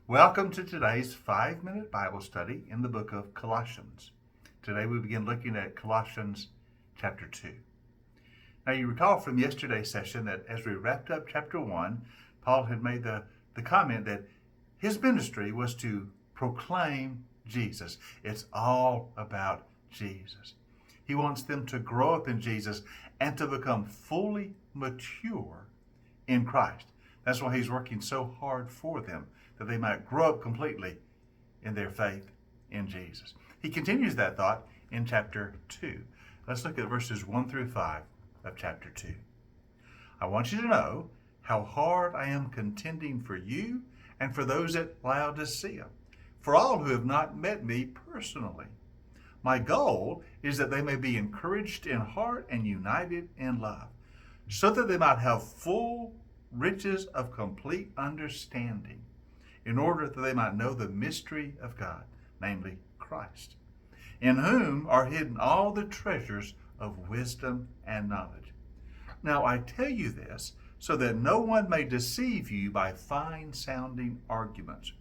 Welcome to today's 5-minute Bible study in the book of Colossians. Today we begin looking at Colossians chapter 2. Now you recall from yesterday's session that as we wrapped up chapter 1, Paul had made the comment that his ministry was to proclaim Jesus. It's all about Jesus. He wants them to grow up in Jesus and to become fully mature in Christ. That's why he's working so hard for them, that they might grow up completely in their faith in Jesus. He continues that thought in chapter 2. Let's look at verses 1 through 5 of chapter 2. I want you to know how hard I am contending for you and for those at Laodicea, for all who have not met me personally. My goal is that they may be encouraged in heart and united in love, so that they might have full riches of complete understanding, in order that they might know the mystery of God, namely Christ, in whom are hidden all the treasures of wisdom and knowledge. Now I tell you this, so that no one may deceive you by fine-sounding arguments.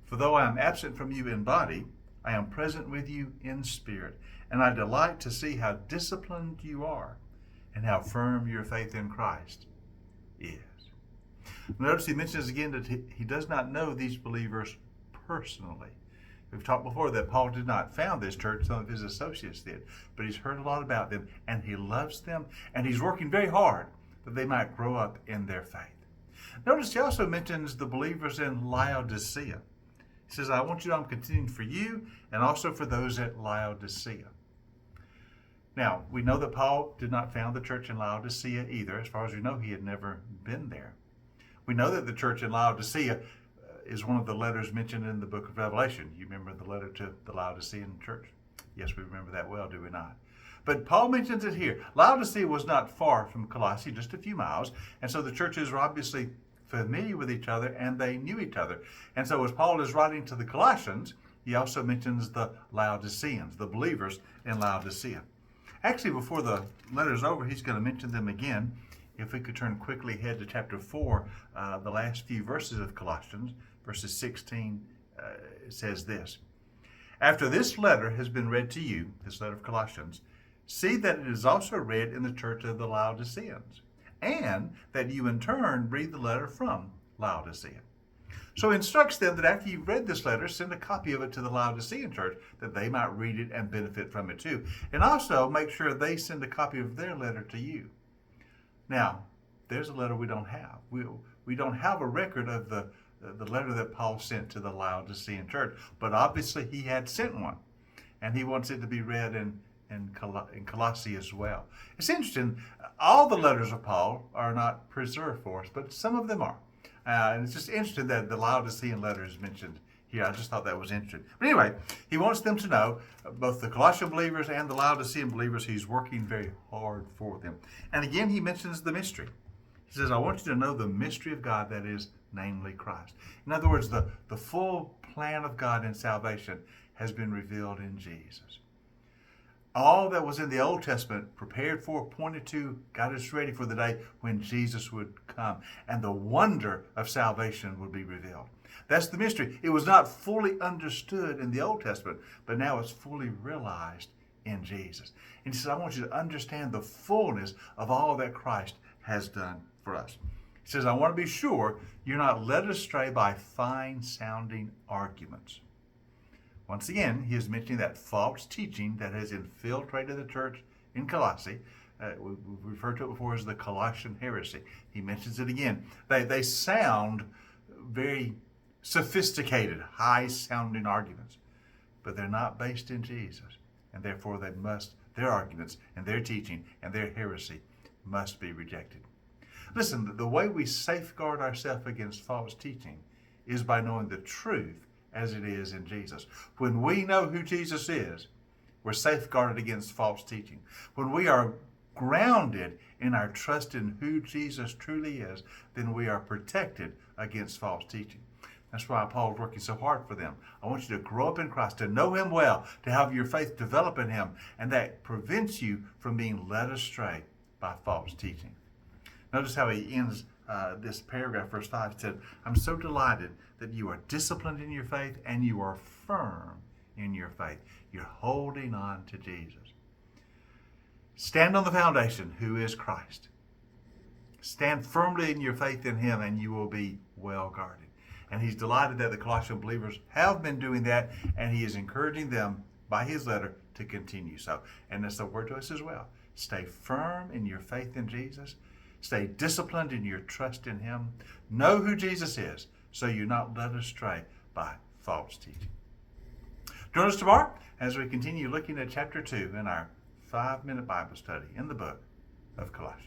For though I am absent from you in body, I am present with you in spirit, and I delight to see how disciplined you are, and how firm your faith in Christ is. Notice he mentions again that he does not know these believers personally. We've talked before that Paul did not found this church, some of his associates did, but he's heard a lot about them, and he loves them, and he's working very hard that they might grow up in their faith. Notice he also mentions the believers in Laodicea. He says, I want you to know I'm contending for you and also for those at Laodicea. Now, we know that Paul did not found the church in Laodicea either. As far as we know, he had never been there. We know that the church in Laodicea is one of the letters mentioned in the book of Revelation. You remember the letter to the Laodicean church? Yes, we remember that well, do we not? But Paul mentions it here. Laodicea was not far from Colossae, just a few miles, and so the churches were obviously familiar with each other and they knew each other. And so as Paul is writing to the Colossians, he also mentions the Laodiceans, the believers in Laodicea. Actually, before the letter's over, he's going to mention them again. If we could turn quickly ahead to chapter 4, the last few verses of Colossians, verses 16, it says this. After this letter has been read to you, this letter of Colossians, see that it is also read in the church of the Laodiceans, and that you in turn read the letter from Laodicea. So he instructs them that after you've read this letter, send a copy of it to the Laodicean church, that they might read it and benefit from it too. And also make sure they send a copy of their letter to you. Now, there's a letter we don't have. We don't have a record of the letter that Paul sent to the Laodicean church, but obviously he had sent one, and he wants it to be read in Colossae as well. It's interesting, all the letters of Paul are not preserved for us, but some of them are. And it's just interesting that the Laodicean letter is mentioned here. I just thought that was interesting. But anyway, he wants them to know, both the Colossian believers and the Laodicean believers, he's working very hard for them. And again, he mentions the mystery. He says, I want you to know the mystery of God, that is, namely Christ. In other words, the full plan of God in salvation has been revealed in Jesus. All that was in the Old Testament, prepared for, pointed to, got us ready for the day when Jesus would come, and the wonder of salvation would be revealed. That's the mystery. It was not fully understood in the Old Testament, but now it's fully realized in Jesus. And he says, I want you to understand the fullness of all that Christ has done for us. He says, I want to be sure you're not led astray by fine-sounding arguments. Once again, he is mentioning that false teaching that has infiltrated the church in Colossae. We've referred to it before as the Colossian heresy. He mentions it again. They sound very sophisticated, high-sounding arguments, but they're not based in Jesus, and therefore their arguments and their teaching and their heresy must be rejected. Listen, the way we safeguard ourselves against false teaching is by knowing the truth as it is in Jesus. When we know who Jesus is, we're safeguarded against false teaching. When we are grounded in our trust in who Jesus truly is, then we are protected against false teaching. That's why Paul is working so hard for them. I want you to grow up in Christ, to know him well, to have your faith develop in him, and that prevents you from being led astray by false teaching. Notice how he ends this paragraph, verse 5, it said, I'm so delighted that you are disciplined in your faith and you are firm in your faith. You're holding on to Jesus. Stand on the foundation, who is Christ. Stand firmly in your faith in him and you will be well guarded. And he's delighted that the Colossian believers have been doing that, and he is encouraging them by his letter to continue so. And that's the word to us as well. Stay firm in your faith in Jesus. Stay disciplined in your trust in him. Know who Jesus is so you're not led astray by false teaching. Join us tomorrow as we continue looking at chapter 2 in our 5-minute Bible study in the book of Colossians.